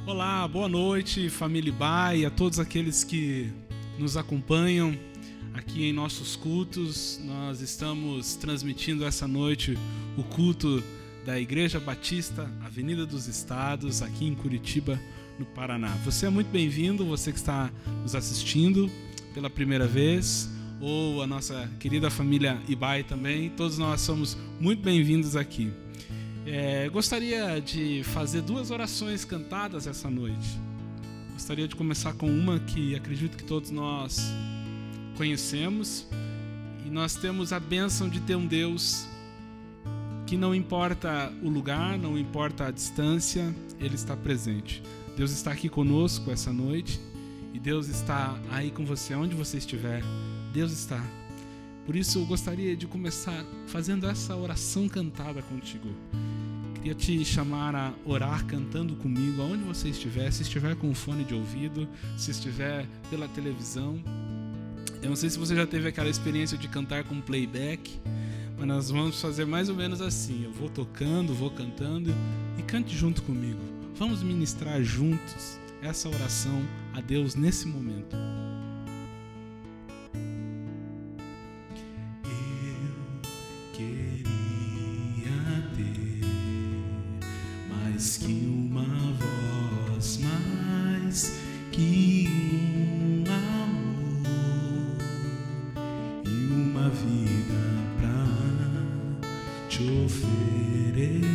Olá, boa noite, família Ibai, e a todos aqueles que nos acompanham aqui em nossos cultos. Nós estamos transmitindo essa noite o culto da Igreja Batista, Avenida dos Estados, aqui em Curitiba, no Paraná. Você é muito bem-vindo, você que está nos assistindo pela primeira vez, ou a nossa querida família Ibai também. Todos nós somos muito bem-vindos aqui. Gostaria de fazer 2 orações cantadas essa noite. Gostaria de começar com uma que acredito que todos nós conhecemos, e nós temos a bênção de ter um Deus que não importa o lugar, não importa a distância, Ele está presente. Deus está aqui conosco essa noite, e Deus está aí com você, onde você estiver, Deus está. Por isso eu gostaria de começar fazendo essa oração cantada contigo. Queria te chamar a orar cantando comigo, aonde você estiver, se estiver com um fone de ouvido, se estiver pela televisão. Eu não sei se você já teve aquela experiência de cantar com playback, mas nós vamos fazer mais ou menos assim. Eu vou tocando, vou cantando, e cante junto comigo. Vamos ministrar juntos essa oração a Deus nesse momento. Mais que uma voz, mais que um amor e uma vida pra te oferecer,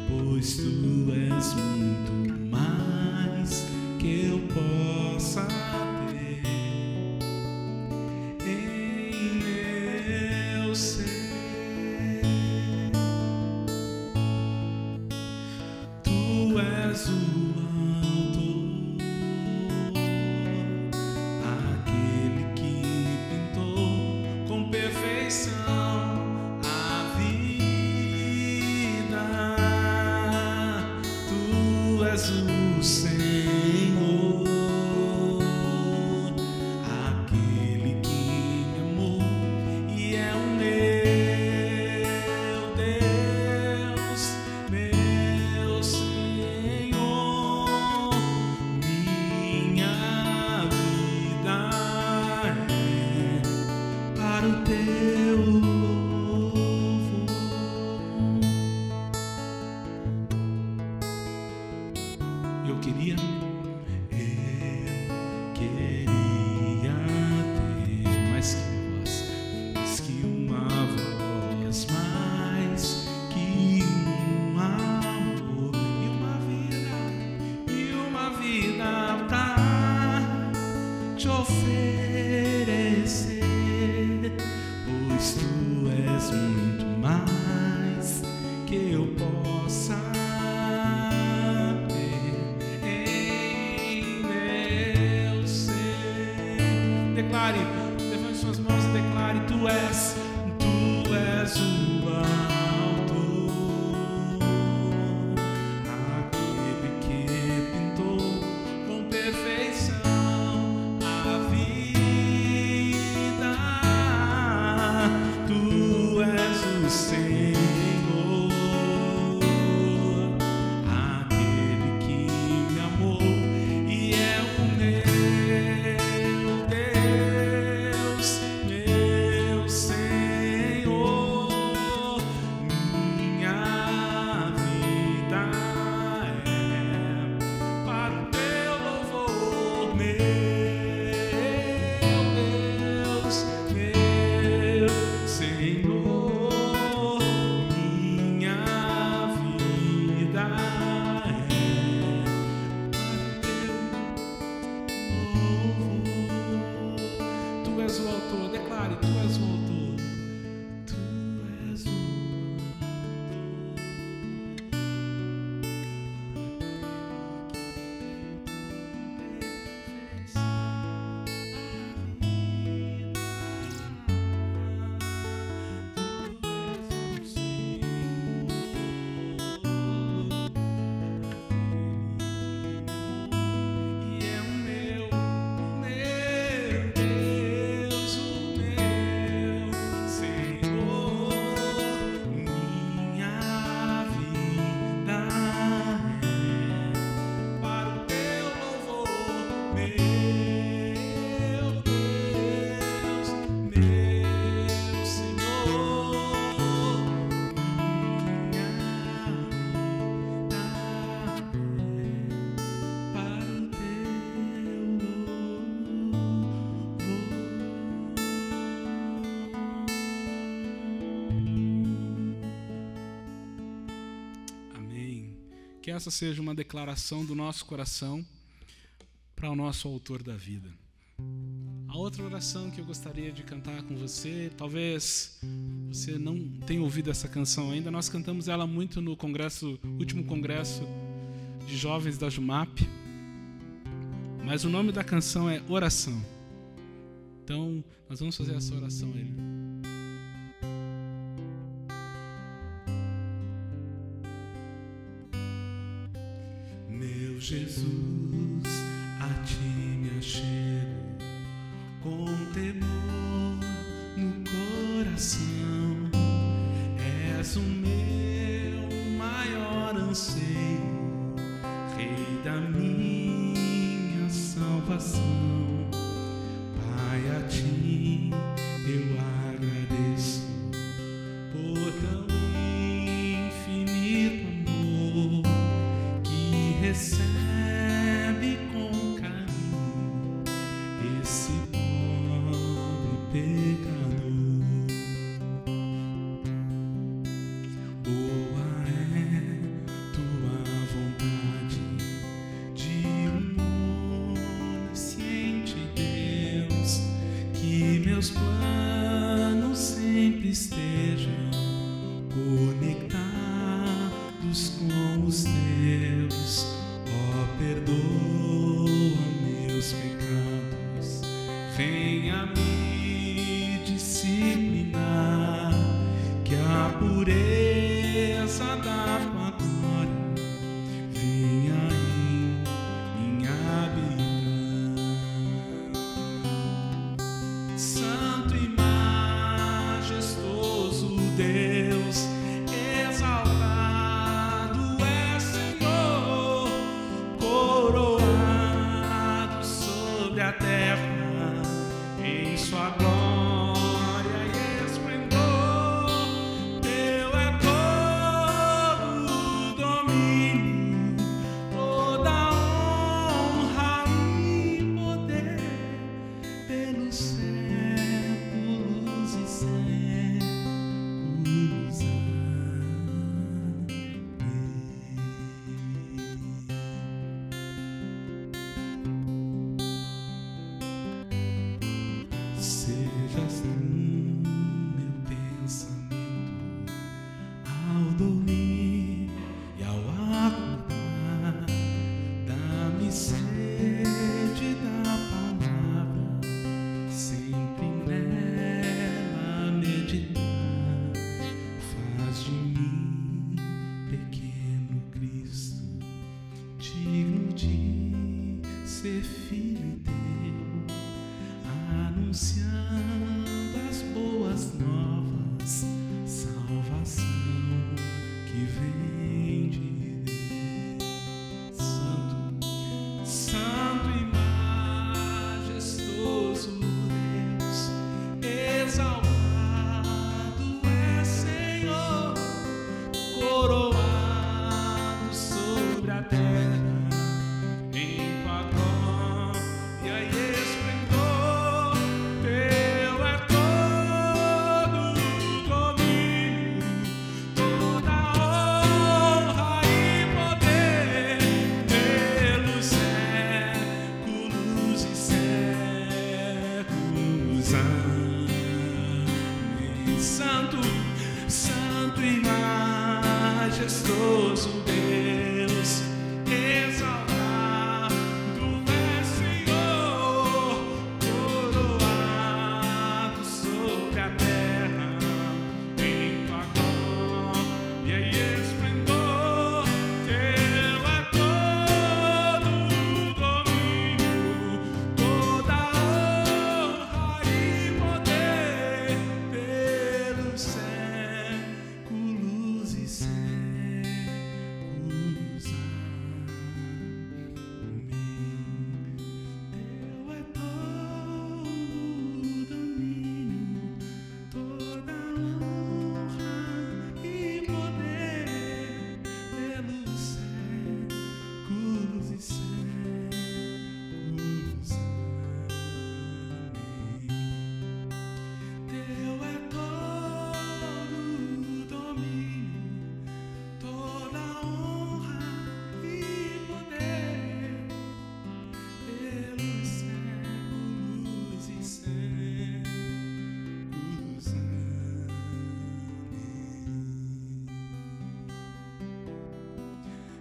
pois tu és muito mais que eu possa ter em meu ser. Tu és o autor, aquele que pintou com perfeição a vida. Tu és o Senhor, aquele que me amou e é o meu Deus, meu Senhor. Minha vida é para o teu louvor. Eu queria ter mais que uma voz, mais que um amor e uma vida pra te oferecer, pois tu és muito mais que eu possa ter em Que essa seja uma declaração do nosso coração para o nosso autor da vida. A outra oração que eu gostaria de cantar com você, talvez você não tenha ouvido essa canção ainda, nós cantamos ela muito no último congresso de jovens da Jumap, mas o nome da canção é Oração. Então, nós vamos fazer essa oração a Ele. Meu Jesus, a Ti me achego com temor no coração. És o meu maior anseio, Rei da minha salvação. Pai, a Ti eu agradeço por tão infinito amor que recebe com carinho esse pobre pecador. Boa é Tua vontade de onisciente Deus, que meus planos sempre estejam conectados com os Teus. Ó, perdoa meus pecados, venha me disciplinar, que a pureza da Tua glória venha em mim habitar. Santo e majestoso Deus, exaltado é Senhor, coroado sobre a terra em Sua glória e esplendor. Teu é todo o domínio, toda honra e poder pelos séculos e séculos. Sejas tu meu pensamento ao dormir e ao acordar. Dá-me sede da palavra, sempre nela meditar. Faz de mim, pequeno Cristo, digno de ser filho teu, anunciando as boas novas, salvação que vem de Deus. Santo, santo e majestoso Deus, exaltado é Senhor, coroado sobre a terra em Tua glória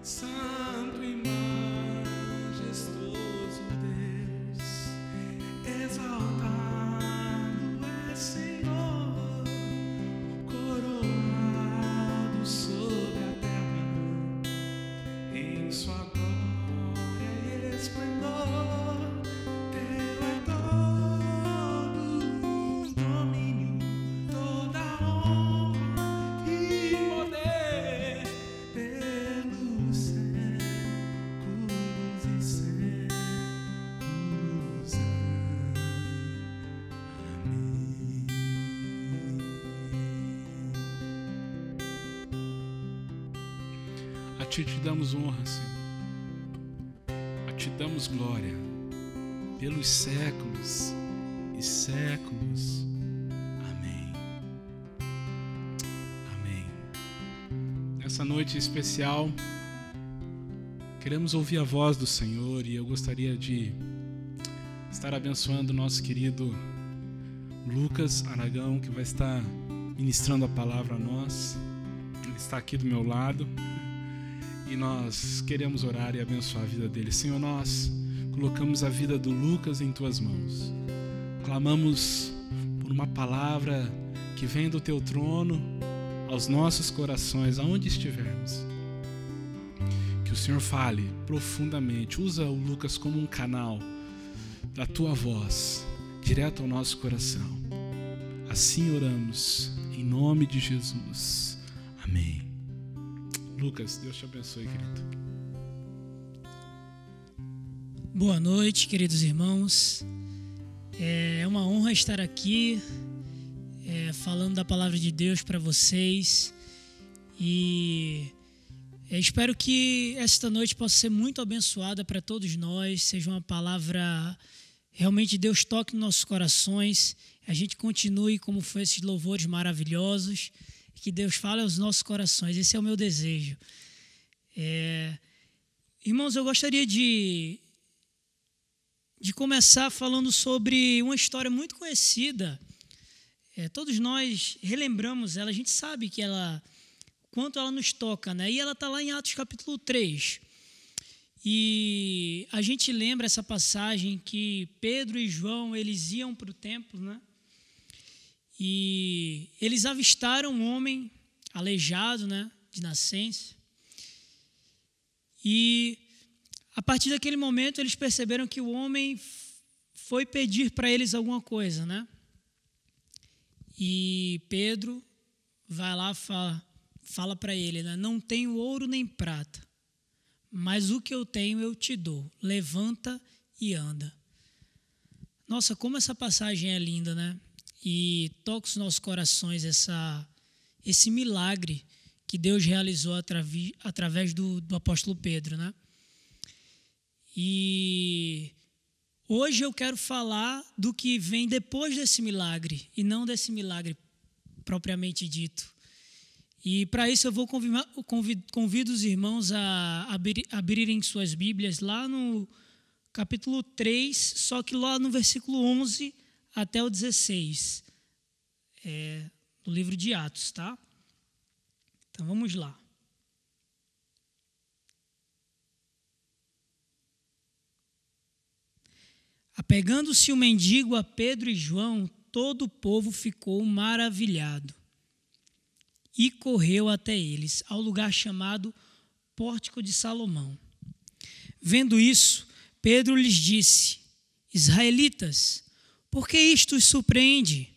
Santo e majestoso Deus, exaltado é Senhor, coroado sobre a terra, em sua glória e esplendor. Teu é todo o domínio, toda a honra e poder pelos séculos e séculos. Amém. A Ti te damos honra, Senhor. A Ti damos glória pelos séculos e séculos. Amém. Amém. Nessa noite especial, queremos ouvir a voz do Senhor e eu gostaria de estar abençoando o nosso querido Lucas Aragão, que vai estar ministrando a palavra a nós. Ele está aqui do meu lado e nós queremos orar e abençoar a vida dele. Senhor, nós colocamos a vida do Lucas em Tuas mãos. Clamamos por uma palavra que vem do Teu trono aos nossos corações, aonde estivermos. Que o Senhor fale profundamente. Usa o Lucas como um canal da Tua voz, direto ao nosso coração. Assim oramos, em nome de Jesus. Amém. Lucas, Deus te abençoe, querido. Boa noite, queridos irmãos. É uma honra estar aqui falando da palavra de Deus para vocês e espero que esta noite possa ser muito abençoada para todos nós, seja uma palavra realmente Deus toque nos nossos corações, a gente continue como foi esses louvores maravilhosos, que Deus fale aos nossos corações. Esse é o meu desejo. Irmãos, eu gostaria de começar falando sobre uma história muito conhecida. Todos nós relembramos ela, a gente sabe que quanto ela nos toca, né? E ela está lá em Atos capítulo 3. E a gente lembra essa passagem que Pedro e João, eles iam para o templo, né? E eles avistaram um homem aleijado, né, de nascença. E a partir daquele momento eles perceberam que o homem foi pedir para eles alguma coisa, né? E Pedro vai lá e fala para ele, né? Não tenho ouro nem prata, mas o que eu tenho eu te dou. Levanta e anda. Nossa, como essa passagem é linda, né? E toca os nossos corações esse milagre que Deus realizou através do apóstolo Pedro, né? E hoje eu quero falar do que vem depois desse milagre e não desse milagre propriamente dito. E para isso eu vou convido os irmãos a abrirem suas Bíblias lá no capítulo 3, só que lá no versículo 11 até o 16, do livro de Atos, tá? Então vamos lá. Apegando-se o mendigo a Pedro e João, todo o povo ficou maravilhado e correu até eles, ao lugar chamado Pórtico de Salomão. Vendo isso, Pedro lhes disse: Israelitas, por que isto os surpreende?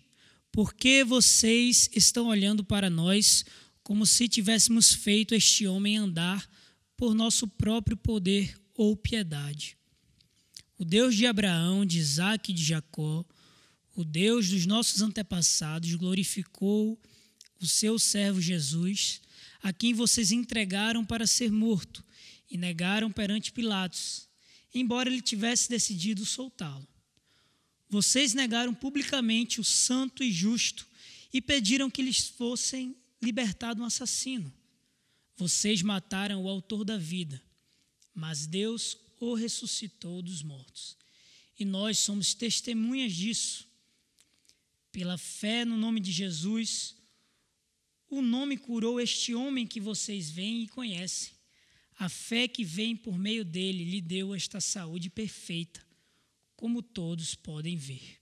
Por que vocês estão olhando para nós como se tivéssemos feito este homem andar por nosso próprio poder ou piedade? O Deus de Abraão, de Isaque e de Jacó, o Deus dos nossos antepassados, glorificou o seu servo Jesus, a quem vocês entregaram para ser morto e negaram perante Pilatos, embora ele tivesse decidido soltá-lo. Vocês negaram publicamente o santo e justo e pediram que lhes fossem libertado um assassino. Vocês mataram o autor da vida, mas Deus o ressuscitou dos mortos. E nós somos testemunhas disso. Pela fé no nome de Jesus, o nome curou este homem que vocês veem e conhecem. a fé que vem por meio dele lhe deu esta saúde perfeita, como todos podem ver.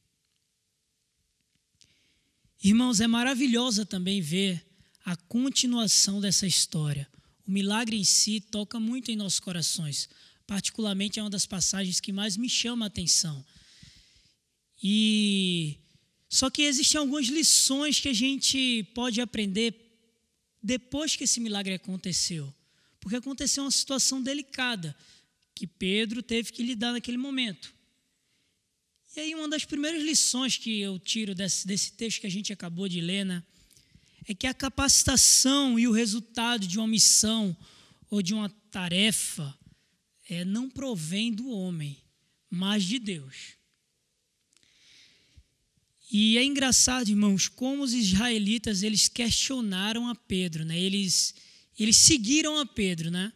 Irmãos, é maravilhosa também ver a continuação dessa história. O milagre em si toca muito em nossos corações. Particularmente é uma das passagens que mais me chama a atenção. Só que existem algumas lições que a gente pode aprender depois que esse milagre aconteceu. Porque aconteceu uma situação delicada que Pedro teve que lidar naquele momento. E aí uma das primeiras lições que eu tiro desse texto que a gente acabou de ler, né, é que a capacitação e o resultado de uma missão ou de uma tarefa não provém do homem, mas de Deus. E é engraçado, irmãos, como os israelitas eles questionaram a Pedro, né? Eles seguiram a Pedro, né?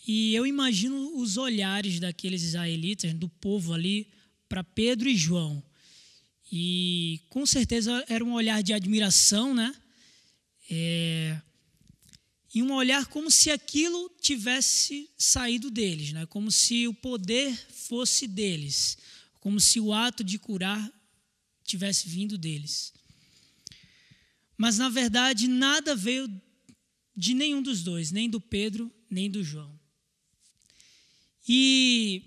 E eu imagino os olhares daqueles israelitas, do povo ali, para Pedro e João. E com certeza era um olhar de admiração, né? E um olhar como se aquilo tivesse saído deles, né? Como se o poder fosse deles, como se o ato de curar tivesse vindo deles. Mas, na verdade, nada veio de nenhum dos dois, nem do Pedro, nem do João. E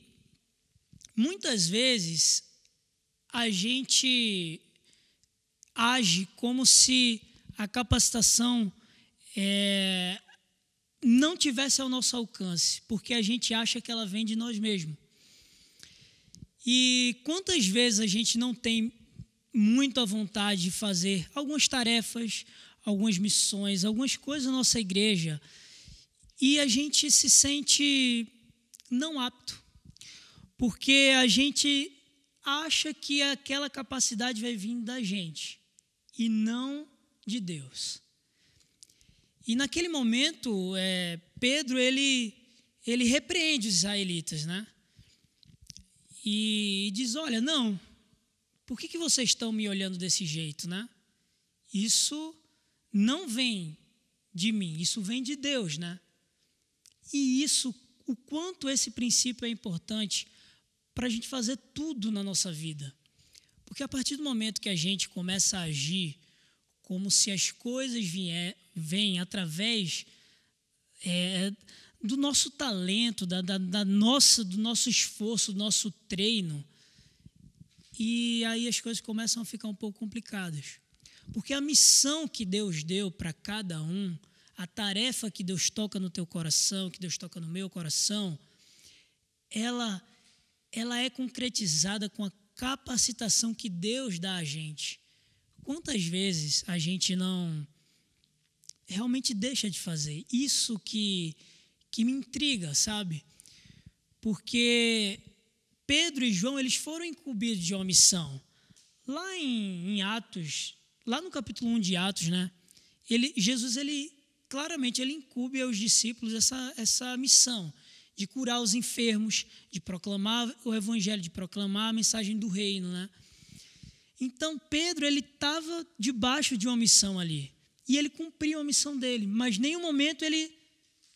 muitas vezes a gente age como se a capacitação não tivesse ao nosso alcance, porque a gente acha que ela vem de nós mesmos. E quantas vezes a gente não tem muita vontade de fazer algumas tarefas, algumas missões, algumas coisas na nossa igreja, e a gente se sente não apto, porque a gente acha que aquela capacidade vai vir da gente e não de Deus. E naquele momento, Pedro ele repreende os israelitas, né? E diz: olha, não, por que vocês estão me olhando desse jeito, né? Isso não vem de mim, isso vem de Deus, né? E isso, o quanto esse princípio é importante para a gente fazer tudo na nossa vida. Porque a partir do momento que a gente começa a agir como se as coisas vêm através do nosso talento, do nosso esforço, do nosso treino, e aí as coisas começam a ficar um pouco complicadas. Porque a missão que Deus deu para cada um, a tarefa que Deus toca no teu coração, que Deus toca no meu coração, ela é concretizada com a capacitação que Deus dá a gente. Quantas vezes a gente não realmente deixa de fazer? Isso que me intriga, sabe? Porque Pedro e João, eles foram incumbidos de uma missão. Lá em Atos, lá no capítulo 1 de Atos, né? Jesus, claramente, ele incumbe aos discípulos essa missão de curar os enfermos, de proclamar o evangelho, de proclamar a mensagem do reino, né? Então, Pedro, ele estava debaixo de uma missão ali. E ele cumpriu a missão dele. Mas em nenhum momento ele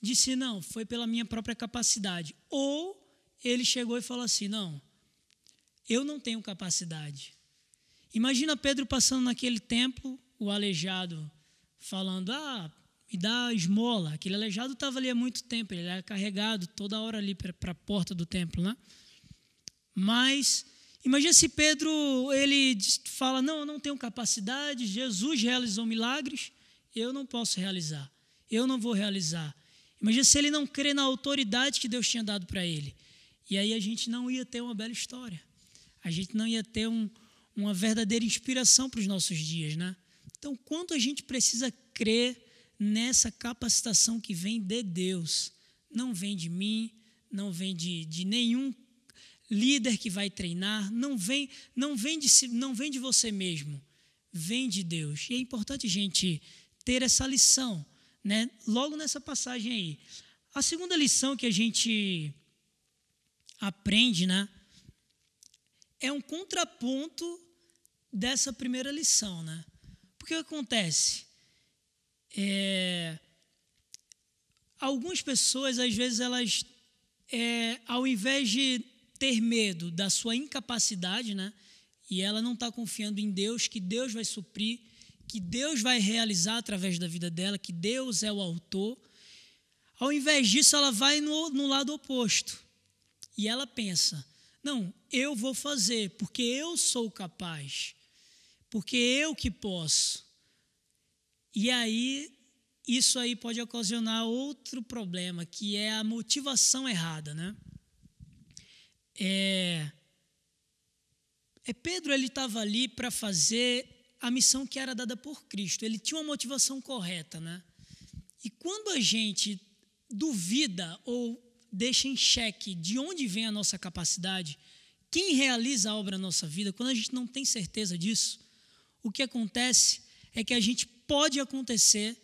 disse: não, foi pela minha própria capacidade. Ou ele chegou e falou assim: não, eu não tenho capacidade. Imagina Pedro passando naquele templo, o aleijado falando: me dá esmola. Aquele aleijado estava ali há muito tempo, ele era carregado toda hora ali para a porta do templo, né? Mas imagina se Pedro ele fala: não, eu não tenho capacidade, Jesus realizou milagres, eu não posso realizar, eu não vou realizar. Imagina se ele não crê na autoridade que Deus tinha dado para ele. E aí a gente não ia ter uma bela história, a gente não ia ter uma verdadeira inspiração para os nossos dias, né? Então, quanto a gente precisa crer nessa capacitação que vem de Deus, não vem de mim, não vem de nenhum líder que vai treinar, não vem de você mesmo, vem de Deus. E é importante a gente ter essa lição, né? Logo nessa passagem aí. A segunda lição que a gente aprende, né, é um contraponto dessa primeira lição, né? Porque o que acontece? algumas pessoas, às vezes, elas, ao invés de ter medo da sua incapacidade, né? E ela não está confiando em Deus, que Deus vai suprir, que Deus vai realizar através da vida dela, que Deus é o autor. Ao invés disso, ela vai no lado oposto. E ela pensa, não, eu vou fazer, porque eu sou capaz, porque eu que posso. E aí, isso aí pode ocasionar outro problema, que é a motivação errada, né? Pedro, ele estava ali para fazer a missão que era dada por Cristo. Ele tinha uma motivação correta, né? E quando a gente duvida ou deixa em xeque de onde vem a nossa capacidade, quem realiza a obra na nossa vida, quando a gente não tem certeza disso, o que acontece é que a gente pode acontecer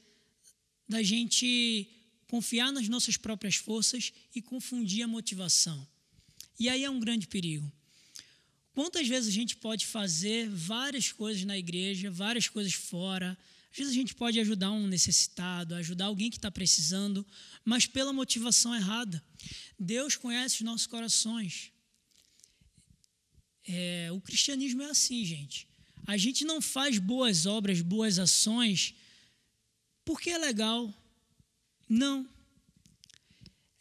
da gente confiar nas nossas próprias forças e confundir a motivação. E aí é um grande perigo. Quantas vezes a gente pode fazer várias coisas na igreja, várias coisas fora. Às vezes a gente pode ajudar um necessitado, ajudar alguém que está precisando, mas pela motivação errada. Deus conhece os nossos corações. O cristianismo é assim, gente. A gente não faz boas obras, boas ações porque é legal. Não.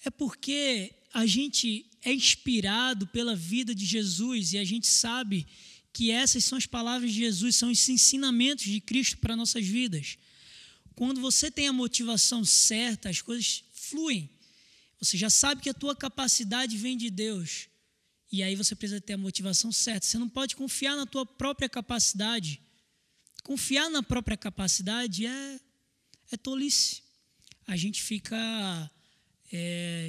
É porque a gente é inspirado pela vida de Jesus e a gente sabe que essas são as palavras de Jesus, são os ensinamentos de Cristo para nossas vidas. Quando você tem a motivação certa, as coisas fluem. Você já sabe que a tua capacidade vem de Deus. E aí você precisa ter a motivação certa. Você não pode confiar na tua própria capacidade. Confiar na própria capacidade é tolice. A gente fica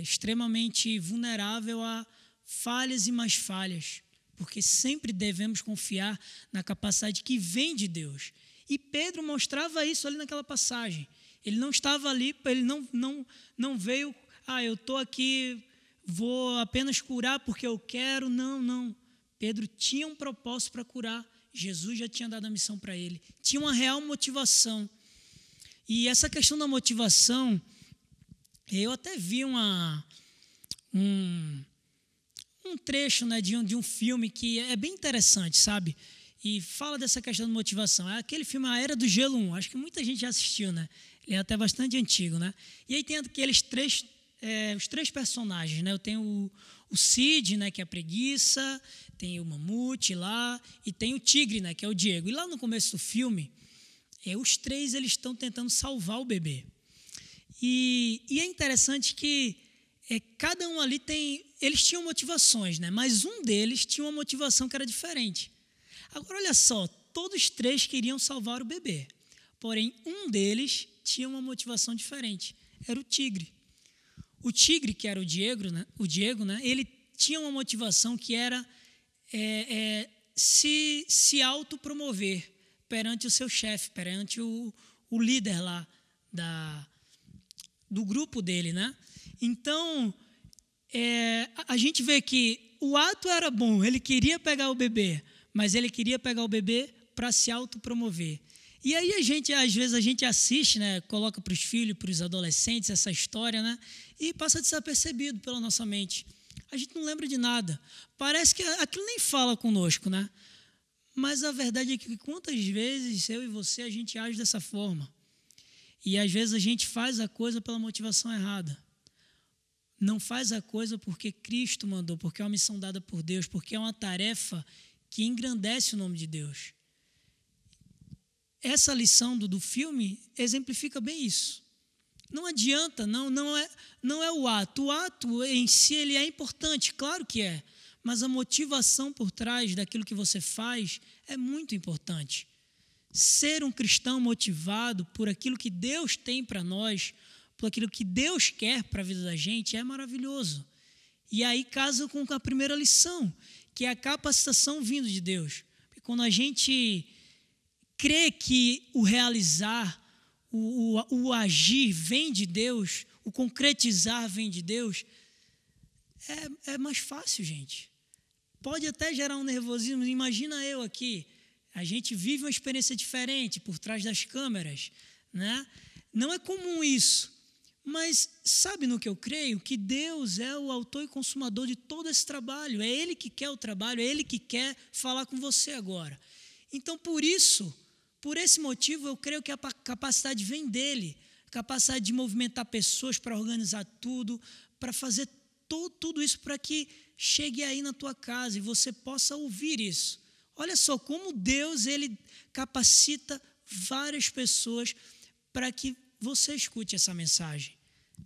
extremamente vulnerável a falhas e mais falhas, porque sempre devemos confiar na capacidade que vem de Deus. E Pedro mostrava isso ali naquela passagem. Ele não estava ali, ele não veio, eu estou aqui, vou apenas curar porque eu quero. Não. Pedro tinha um propósito para curar. Jesus já tinha dado a missão para ele. Tinha uma real motivação. E essa questão da motivação, eu até vi um trecho, né, de um filme que é bem interessante, sabe? E fala dessa questão de motivação. É aquele filme A Era do Gelo 1. Acho que muita gente já assistiu, né? Ele é até bastante antigo, né? E aí tem aqueles os três personagens, né? Eu tenho o Cid, né, que é a preguiça, tem o mamute lá, e tem o tigre, né, que é o Diego. E lá no começo do filme, os três eles estão tentando salvar o bebê. E é interessante que cada um ali eles tinham motivações, né? Mas um deles tinha uma motivação que era diferente. Agora, olha só, todos três queriam salvar o bebê. Porém, um deles tinha uma motivação diferente. Era o tigre. O tigre, que era o Diego, né? Ele tinha uma motivação que era se autopromover perante o seu chefe, perante o líder lá do grupo dele, né? Então, a gente vê que o ato era bom, ele queria pegar o bebê, mas ele queria pegar o bebê para se autopromover. E aí às vezes a gente assiste, né, coloca para os filhos, para os adolescentes essa história, né, e passa desapercebido pela nossa mente. A gente não lembra de nada. Parece que aquilo nem fala conosco, né? Mas a verdade é que quantas vezes eu e você, a gente age dessa forma. E às vezes a gente faz a coisa pela motivação errada. Não faz a coisa porque Cristo mandou, porque é uma missão dada por Deus, porque é uma tarefa que engrandece o nome de Deus. Essa lição do filme exemplifica bem isso. Não adianta, não é o ato. O ato em si ele é importante, claro que é, mas a motivação por trás daquilo que você faz é muito importante. Ser um cristão motivado por aquilo que Deus tem para nós, por aquilo que Deus quer para a vida da gente, é maravilhoso. E aí casa com a primeira lição, que é a capacitação vindo de Deus. Porque quando a gente crê que o realizar, o agir vem de Deus, o concretizar vem de Deus, é mais fácil, gente. Pode até gerar um nervosismo. Imagina eu aqui, a gente vive uma experiência diferente por trás das câmeras, né? Não é comum isso, Mas sabe no que eu creio? Que Deus é o autor e consumador de todo esse trabalho. É Ele que quer o trabalho, é Ele que quer falar com você agora. Então, por esse motivo, eu creio que a capacidade vem dEle. A capacidade de movimentar pessoas para organizar tudo, para fazer tudo isso para que chegue aí na tua casa e você possa ouvir isso. Olha só como Deus, Ele capacita várias pessoas para que você escute essa mensagem.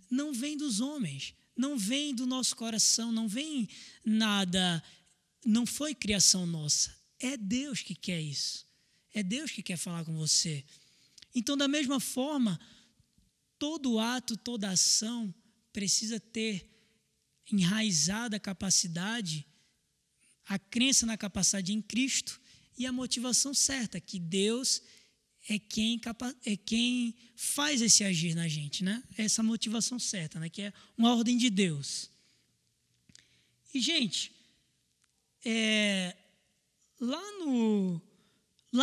Não vem dos homens, não vem do nosso coração, não vem nada, não foi criação nossa. É Deus que quer isso. É Deus que quer falar com você. Então, da mesma forma, todo ato, toda ação precisa ter enraizada a capacidade, a crença na capacidade em Cristo e a motivação certa, que Deus é quem faz esse agir na gente, né? Essa motivação certa, né? Que é uma ordem de Deus. E, gente, lá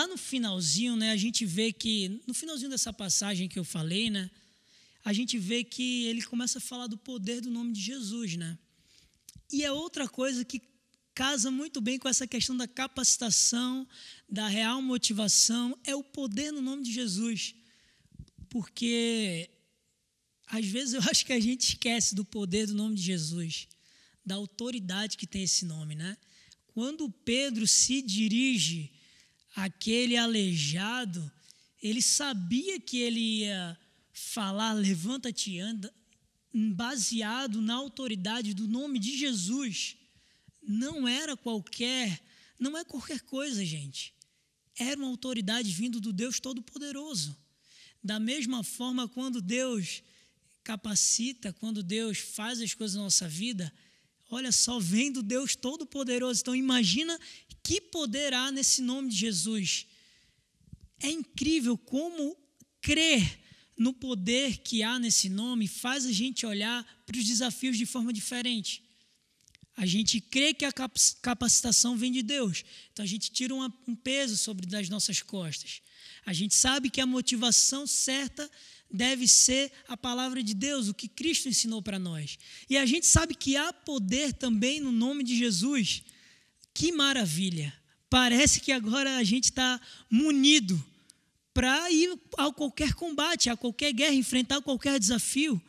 no finalzinho, né, a gente vê que, no finalzinho dessa passagem que eu falei, né, a gente vê que ele começa a falar do poder do nome de Jesus, né? E é outra coisa que casa muito bem com essa questão da capacitação, da real motivação, é o poder no nome de Jesus. Porque, às vezes, eu acho que a gente esquece do poder do nome de Jesus, da autoridade que tem esse nome, né? Quando Pedro se dirige àquele aleijado, ele sabia que ele ia falar, levanta-te e anda, baseado na autoridade do nome de Jesus. Não é qualquer coisa, gente. Era uma autoridade vindo do Deus Todo-Poderoso. Da mesma forma, quando Deus capacita, quando Deus faz as coisas na nossa vida, olha só, vem do Deus Todo-Poderoso. Então, imagina que poder há nesse nome de Jesus. É incrível como crer no poder que há nesse nome faz a gente olhar para os desafios de forma diferente. A gente crê que a capacitação vem de Deus. Então, a gente tira um peso das nossas costas. A gente sabe que a motivação certa deve ser a palavra de Deus, o que Cristo ensinou para nós. E a gente sabe que há poder também no nome de Jesus. Que maravilha! Parece que agora a gente está munido para ir a qualquer combate, a qualquer guerra, enfrentar qualquer desafio.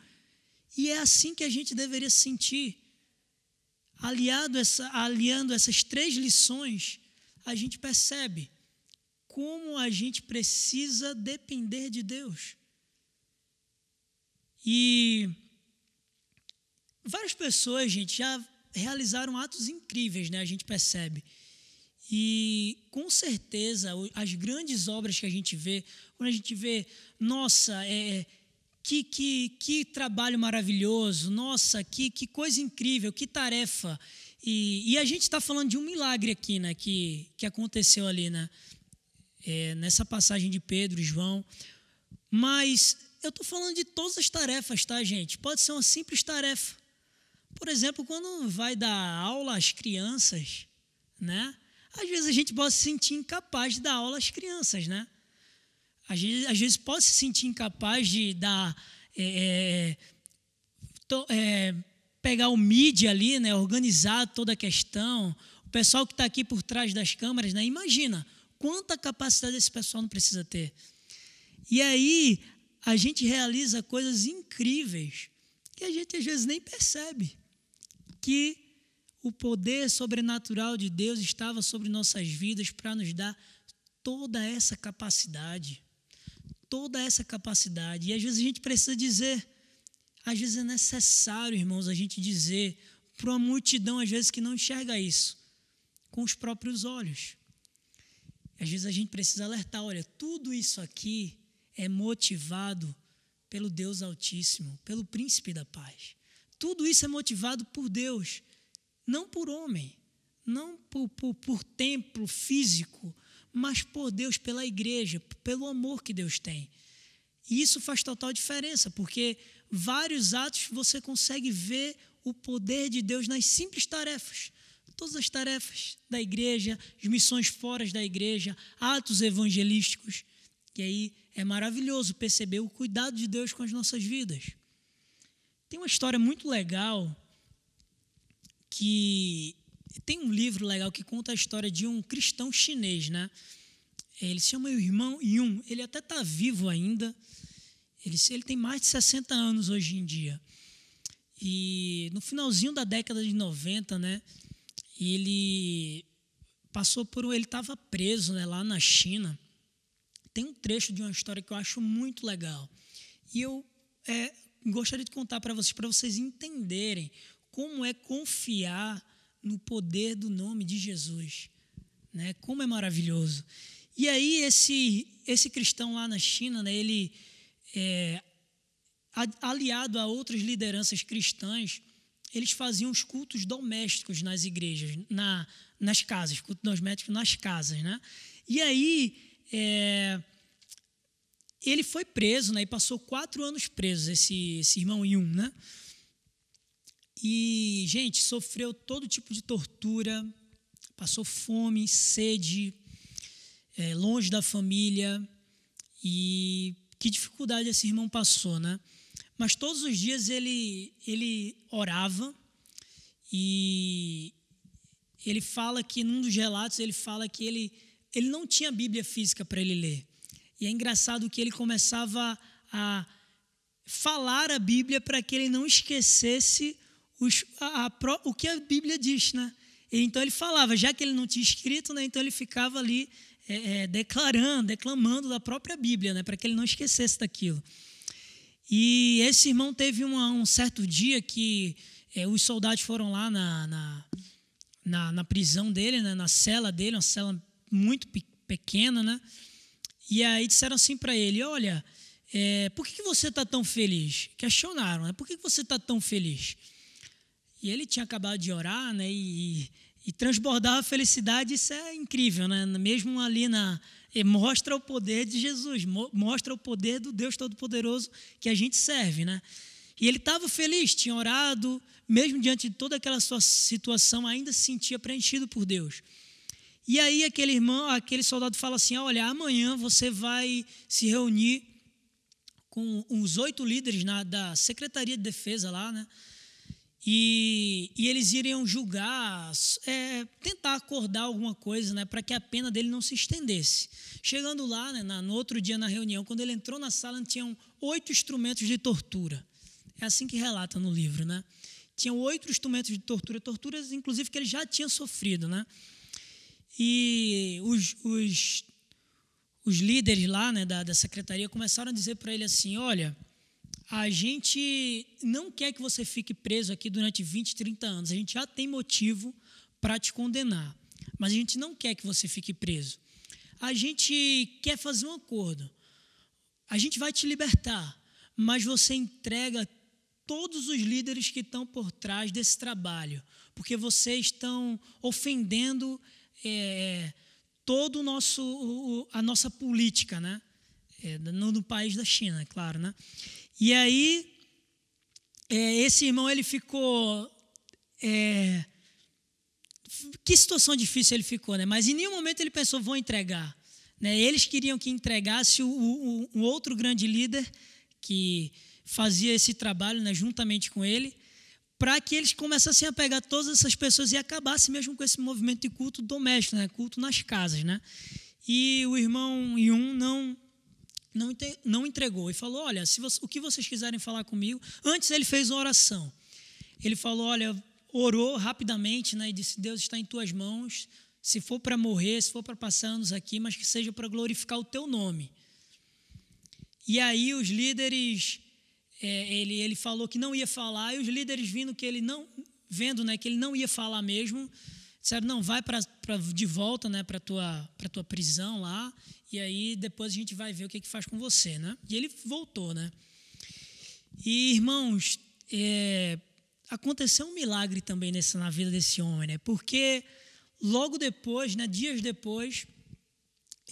E é assim que a gente deveria se sentir. Aliando essas 3 lições, a gente percebe como a gente precisa depender de Deus. E várias pessoas, gente, já realizaram atos incríveis, né? A gente percebe. E, com certeza, as grandes obras que a gente vê, quando a gente vê, nossa, que trabalho maravilhoso, nossa, que coisa incrível, que tarefa. E a gente está falando de um milagre aqui, né, que aconteceu ali, né, nessa passagem de Pedro e João. Mas eu estou falando de todas as tarefas, tá, gente? Pode ser uma simples tarefa. Por exemplo, quando vai dar aula às crianças, né? Às vezes a gente pode se sentir incapaz de dar aula às crianças, né? Às vezes pode se sentir incapaz de dar, pegar o mídia ali, né, organizar toda a questão. O pessoal que está aqui por trás das câmeras, né, imagina quanta capacidade esse pessoal não precisa ter. E aí a gente realiza coisas incríveis que a gente às vezes nem percebe que o poder sobrenatural de Deus estava sobre nossas vidas para nos dar toda essa capacidade. Toda essa capacidade. E às vezes a gente precisa dizer, às vezes é necessário, irmãos, a gente dizer para uma multidão, às vezes, que não enxerga isso com os próprios olhos. Às vezes a gente precisa alertar, olha, tudo isso aqui é motivado pelo Deus Altíssimo, pelo Príncipe da Paz. Tudo isso é motivado por Deus, não por homem, não por templo físico, mas por Deus, pela igreja, pelo amor que Deus tem. E isso faz total diferença, porque vários atos você consegue ver o poder de Deus nas simples tarefas. Todas as tarefas da igreja, as missões fora da igreja, atos evangelísticos. E aí é maravilhoso perceber o cuidado de Deus com as nossas vidas. Tem uma história muito legal, que tem um livro legal que conta a história de um cristão chinês, né? Ele se chama o irmão Yun, ele até está vivo ainda, ele tem mais de 60 anos hoje em dia. E no finalzinho da década de 90, né, ele estava preso, né, lá na China. Tem um trecho de uma história que eu acho muito legal. E eu gostaria de contar para vocês entenderem como é confiar no poder do nome de Jesus, né? Como é maravilhoso. E aí esse cristão lá na China, né, ele aliado a outras lideranças cristãs, eles faziam os cultos domésticos nas igrejas, nas casas, cultos domésticos nas casas, né? E aí ele foi preso, né, e passou 4 anos preso, esse irmão Yun, né? E, gente, sofreu todo tipo de tortura, passou fome, sede, longe da família, e que dificuldade esse irmão passou, né? Mas todos os dias ele orava, e ele fala que, num dos relatos, ele fala que ele não tinha Bíblia física para ele ler. E é engraçado que ele começava a falar a Bíblia para que ele não esquecesse o que a Bíblia diz, né? E então ele falava, já que ele não tinha escrito, né, então ele ficava ali declamando da própria Bíblia, né, para que ele não esquecesse daquilo. E esse irmão teve um certo dia que os soldados foram lá na prisão dele, né, na cela dele, uma cela muito pequena, né? E aí disseram assim para ele, olha, por que você está tão feliz? Questionaram, né? Por que você está tão feliz? E ele tinha acabado de orar, né? E transbordava a felicidade, isso é incrível, né? Mesmo ali mostra o poder de Jesus, mostra o poder do Deus Todo-Poderoso que a gente serve, né? E ele estava feliz, tinha orado, mesmo diante de toda aquela sua situação, ainda se sentia preenchido por Deus. E aí aquele soldado fala assim, olha, amanhã você vai se reunir com os 8 líderes da Secretaria de Defesa lá, né? E eles iriam julgar, tentar acordar alguma coisa, né, para que a pena dele não se estendesse. Chegando lá, né, no outro dia na reunião, quando ele entrou na sala, tinham 8 instrumentos de tortura. É assim que relata no livro, né? Tinham 8 instrumentos de tortura, torturas inclusive que ele já tinha sofrido, né? E os líderes lá, né, da secretaria começaram a dizer para ele assim, olha, a gente não quer que você fique preso aqui durante 20, 30 anos. A gente já tem motivo para te condenar, mas a gente não quer que você fique preso. A gente quer fazer um acordo. A gente vai te libertar, mas você entrega todos os líderes que estão por trás desse trabalho, porque vocês estão ofendendo todo a nossa política, né? No país da China, é claro, né? E aí, esse irmão, ele ficou... que situação difícil ele ficou, né? Mas em nenhum momento ele pensou, vou entregar. Né? Eles queriam que entregasse um outro grande líder que fazia esse trabalho, né, juntamente com ele, para que eles começassem a pegar todas essas pessoas e acabassem mesmo com esse movimento de culto doméstico, né? Culto nas casas, né? E o irmão Yun não entregou e falou, olha, o que vocês quiserem falar comigo. Antes ele fez uma oração. Ele falou, olha, orou rapidamente, né, e disse, Deus está em tuas mãos, se for para morrer, se for para passar anos aqui, mas que seja para glorificar o teu nome. E aí os líderes, ele falou que não ia falar, e os líderes vendo que ele não ia falar mesmo, disseram, não, vai de volta, né, para tua prisão lá, e aí depois a gente vai ver o que faz com você, né? E ele voltou, né? E, irmãos, aconteceu um milagre também na vida desse homem, né? Porque logo depois, né, dias depois,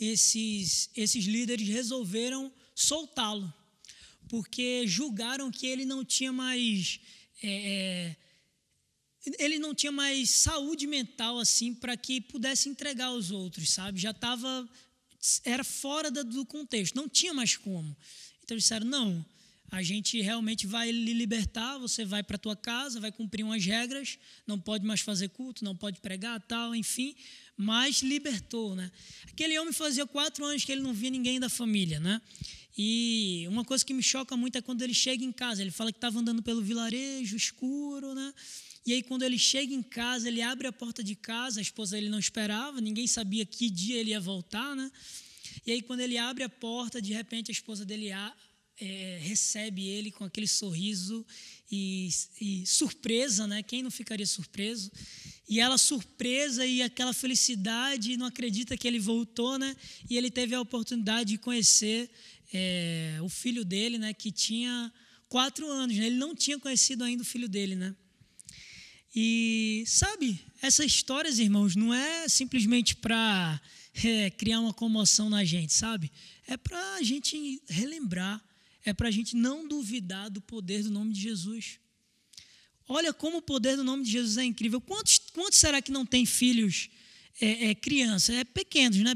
esses líderes resolveram soltá-lo, porque julgaram que ele não tinha mais saúde mental assim para que pudesse entregar aos outros, sabe? Era fora do contexto, não tinha mais como. Então eles disseram, não, a gente realmente vai lhe libertar, você vai para a tua casa, vai cumprir umas regras, não pode mais fazer culto, não pode pregar, tal, enfim, mas libertou, né? Aquele homem fazia 4 anos que ele não via ninguém da família, né? E uma coisa que me choca muito é quando ele chega em casa, ele fala que estava andando pelo vilarejo escuro, né? E aí quando ele chega em casa, ele abre a porta de casa, a esposa dele não esperava, ninguém sabia que dia ele ia voltar, né? E aí quando ele abre a porta, de repente a esposa dele recebe ele com aquele sorriso e surpresa, né? Quem não ficaria surpreso? E ela surpresa e aquela felicidade, não acredita que ele voltou, né? E ele teve a oportunidade de conhecer o filho dele, né? Que tinha 4 anos, né? Ele não tinha conhecido ainda o filho dele, né? E, sabe, essas histórias, irmãos, não é simplesmente para criar uma comoção na gente, sabe? É para a gente relembrar, é para a gente não duvidar do poder do nome de Jesus. Olha como o poder do nome de Jesus é incrível. Quantos será que não tem filhos, crianças, pequenos, né?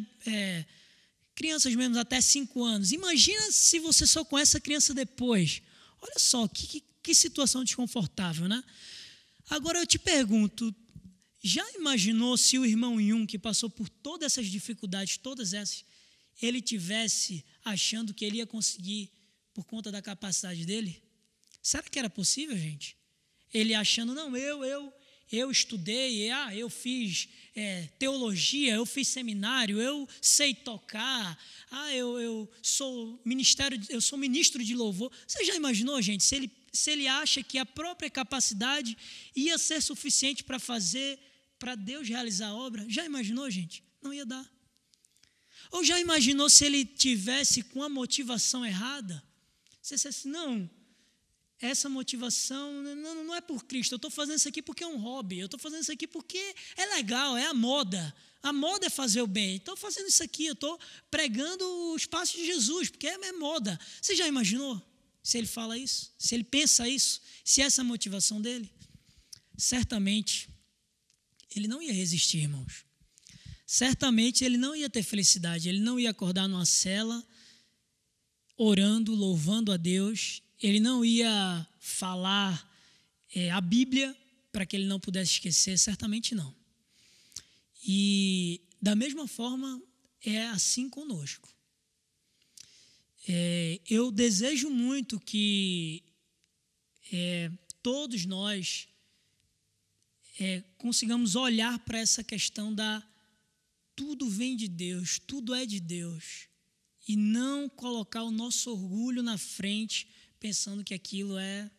Crianças mesmo até 5 anos. Imagina se você só conhece a criança depois. Olha só, que situação desconfortável, né? Agora eu te pergunto, já imaginou se o irmão Yun, que passou por todas essas dificuldades, todas essas, ele tivesse achando que ele ia conseguir por conta da capacidade dele? Será que era possível, gente? Ele achando, não, eu estudei, eu fiz teologia, eu fiz seminário, eu sei tocar, eu sou ministro de louvor. Você já imaginou, gente, se ele acha que a própria capacidade ia ser suficiente para Deus realizar a obra? Já imaginou, gente? Não ia dar. Ou já imaginou se ele tivesse com a motivação errada? Você dissesse, não, essa motivação não é por Cristo, eu estou fazendo isso aqui porque é um hobby, eu estou fazendo isso aqui porque é legal, é a moda é fazer o bem, estou fazendo isso aqui, eu estou pregando os passos de Jesus, porque é moda. Você já imaginou se ele fala isso, se ele pensa isso, se essa é a motivação dele? Certamente ele não ia resistir, irmãos. Certamente ele não ia ter felicidade, ele não ia acordar numa cela orando, louvando a Deus. Ele não ia falar a Bíblia para que ele não pudesse esquecer, certamente não. E da mesma forma é assim conosco. Eu desejo muito que todos nós consigamos olhar para essa questão tudo vem de Deus, tudo é de Deus, e não colocar o nosso orgulho na frente pensando que aquilo é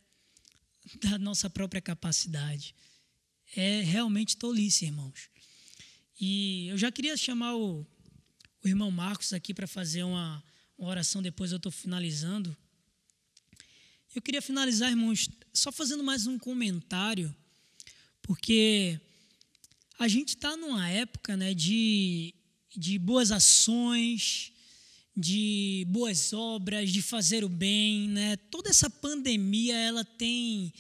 da nossa própria capacidade. É realmente tolice, irmãos. E eu já queria chamar o irmão Marcos aqui para fazer uma oração, depois eu estou finalizando. Eu queria finalizar, irmãos, só fazendo mais um comentário, porque a gente está numa época, né, de boas ações, de boas obras, de fazer o bem, né? Toda essa pandemia ela tem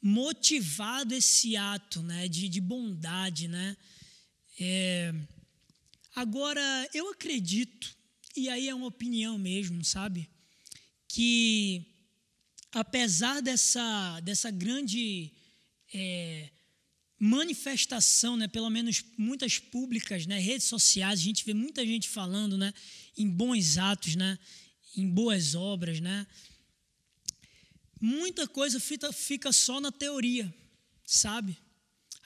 motivado esse ato, né, de bondade, né? Agora, eu acredito, e aí é uma opinião mesmo, sabe, que apesar dessa grande manifestação, né, pelo menos muitas públicas, né, redes sociais, a gente vê muita gente falando, né, em bons atos, né, em boas obras, né, muita coisa fica só na teoria, sabe?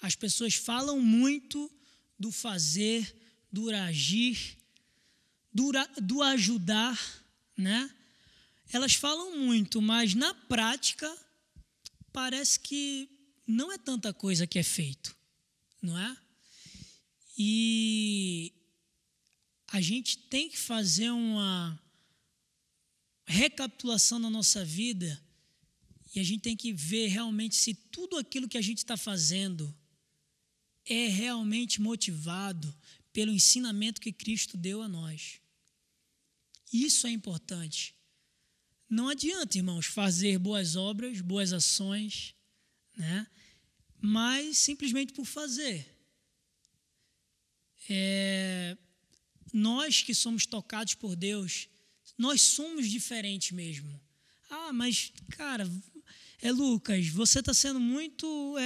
As pessoas falam muito do fazer, do agir, do ajudar, né? Elas falam muito, mas na prática parece que não é tanta coisa que é feito, não é? E a gente tem que fazer uma recapitulação na nossa vida e a gente tem que ver realmente se tudo aquilo que a gente está fazendo é realmente motivado pelo ensinamento que Cristo deu a nós. Isso é importante. Não adianta, irmãos, fazer boas obras, boas ações, né? Mas simplesmente por fazer. Nós que somos tocados por Deus, Nós somos diferentes mesmo. Ah, mas, cara, Lucas, você está sendo muito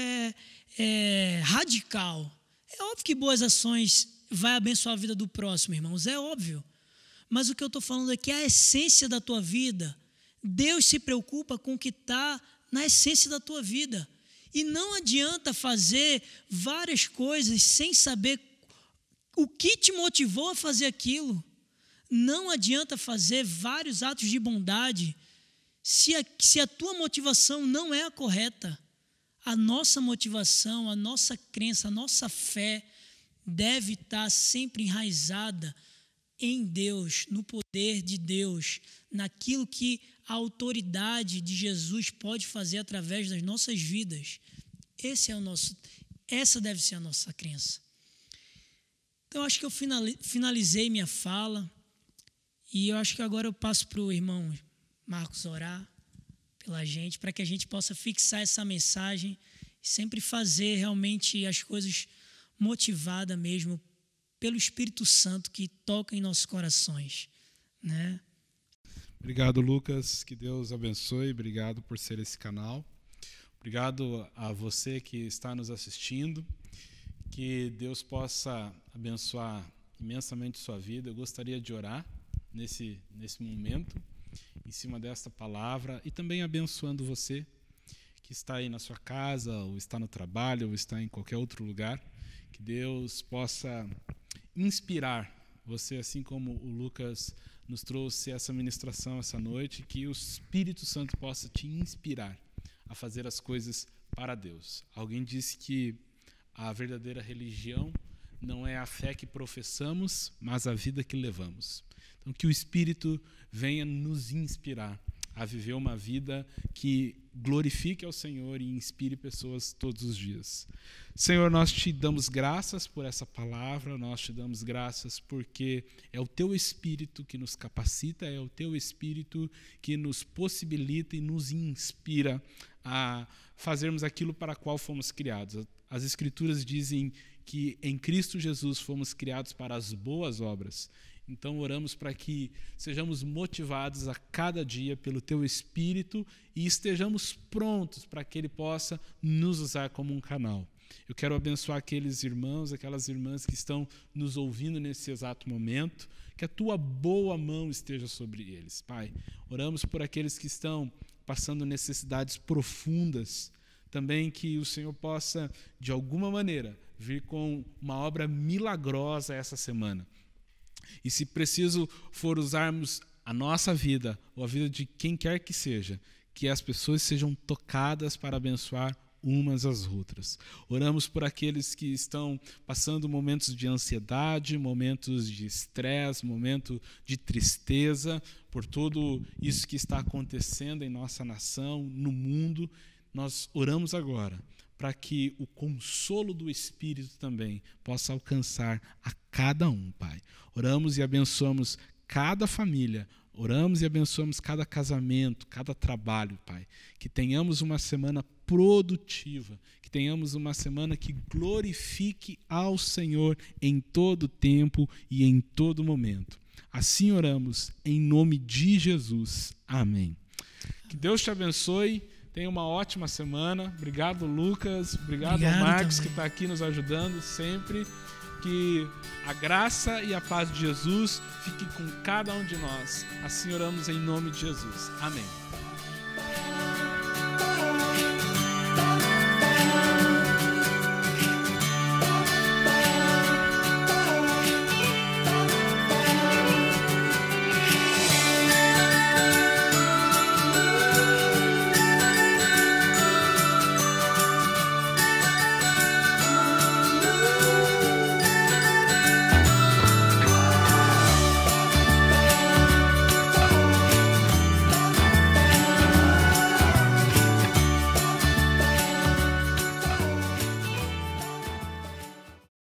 radical. É óbvio que boas ações vai abençoar a vida do próximo, irmãos, é óbvio. Mas o que eu estou falando é que a essência da tua vida, Deus se preocupa com o que está na essência da tua vida. E não adianta fazer várias coisas sem saber o que te motivou a fazer aquilo. Não adianta fazer vários atos de bondade se a tua motivação não é a correta. A nossa motivação, a nossa crença, a nossa fé deve estar sempre enraizada em Deus, no poder de Deus, naquilo que a autoridade de Jesus pode fazer através das nossas vidas. Essa deve ser a nossa crença. Então, acho que eu finalizei minha fala e eu acho que agora eu passo para o irmão Marcos orar pela gente, para que a gente possa fixar essa mensagem e sempre fazer realmente as coisas motivada mesmo pelo Espírito Santo que toca em nossos corações, né? Obrigado, Lucas, que Deus abençoe, obrigado por ser esse canal, obrigado a você que está nos assistindo, que Deus possa abençoar imensamente sua vida. Eu gostaria de orar nesse momento, em cima desta palavra, e também abençoando você que está aí na sua casa, ou está no trabalho, ou está em qualquer outro lugar, que Deus possa inspirar você, assim como o Lucas nos trouxe essa ministração essa noite, que o Espírito Santo possa te inspirar a fazer as coisas para Deus. Alguém disse que a verdadeira religião não é a fé que professamos, mas a vida que levamos. Então, que o Espírito venha nos inspirar a viver uma vida que glorifique ao Senhor e inspire pessoas todos os dias. Senhor, nós te damos graças por essa palavra, nós te damos graças porque é o teu Espírito que nos capacita, é o teu Espírito que nos possibilita e nos inspira a fazermos aquilo para qual fomos criados. As Escrituras dizem que em Cristo Jesus fomos criados para as boas obras. Então oramos para que sejamos motivados a cada dia pelo Teu Espírito e estejamos prontos para que Ele possa nos usar como um canal. Eu quero abençoar aqueles irmãos, aquelas irmãs que estão nos ouvindo nesse exato momento, que a Tua boa mão esteja sobre eles, Pai. Oramos por aqueles que estão passando necessidades profundas, também que o Senhor possa, de alguma maneira, vir com uma obra milagrosa essa semana. E se preciso for usarmos a nossa vida, ou a vida de quem quer que seja, que as pessoas sejam tocadas para abençoar umas às outras. Oramos por aqueles que estão passando momentos de ansiedade, momentos de estresse, momento de tristeza, por tudo isso que está acontecendo em nossa nação, no mundo. Nós oramos agora para que o consolo do Espírito também possa alcançar a cada um, Pai. Oramos e abençoamos cada família, oramos e abençoamos cada casamento, cada trabalho, Pai. Que tenhamos uma semana produtiva, que tenhamos uma semana que glorifique ao Senhor em todo tempo e em todo momento. Assim oramos, em nome de Jesus. Amém. Que Deus te abençoe. Tenha uma ótima semana. Obrigado, Lucas. Obrigado ao Marcos, também, que está aqui nos ajudando sempre. Que a graça e a paz de Jesus fique com cada um de nós. Assim oramos em nome de Jesus. Amém.